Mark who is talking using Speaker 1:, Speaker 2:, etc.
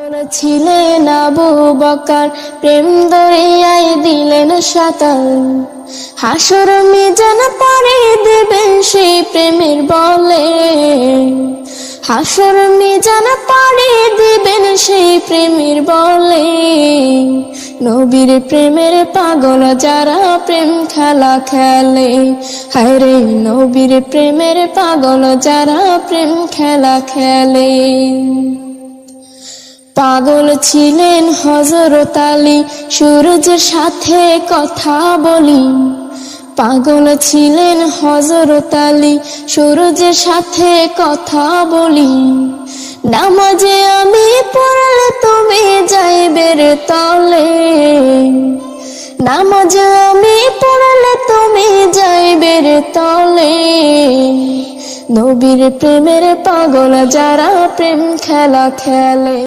Speaker 1: পাগল ছিলেন আবু বকর, প্রেম দরিয়ায় দিলেন সাঁতার। হাসর মিজান পাড়ি দেবেন সেই প্রেমের বলে, হাসর মিজান পাড়ি দিবেন সেই প্রেমের বলে। নবীর প্রেমের পাগল যারা প্রেম খেলা খেলে, হায়রে নবীর প্রেমের পাগল যারা প্রেম খেলা খেলে। পাগল ছিলেন হযরত আলী, সূরজের সাথে কথা বলি। পাগল ছিলেন হযরত আলী, সূরজের সাথে কথা বলি। নামাজে আমি পড়লে তুমি যাইবে রে তলে, নামাজে আমি পড়লে তুমি যাইবে রে তলে। নবীর প্রেমের পাগল যারা প্রেম খেলা খেলে।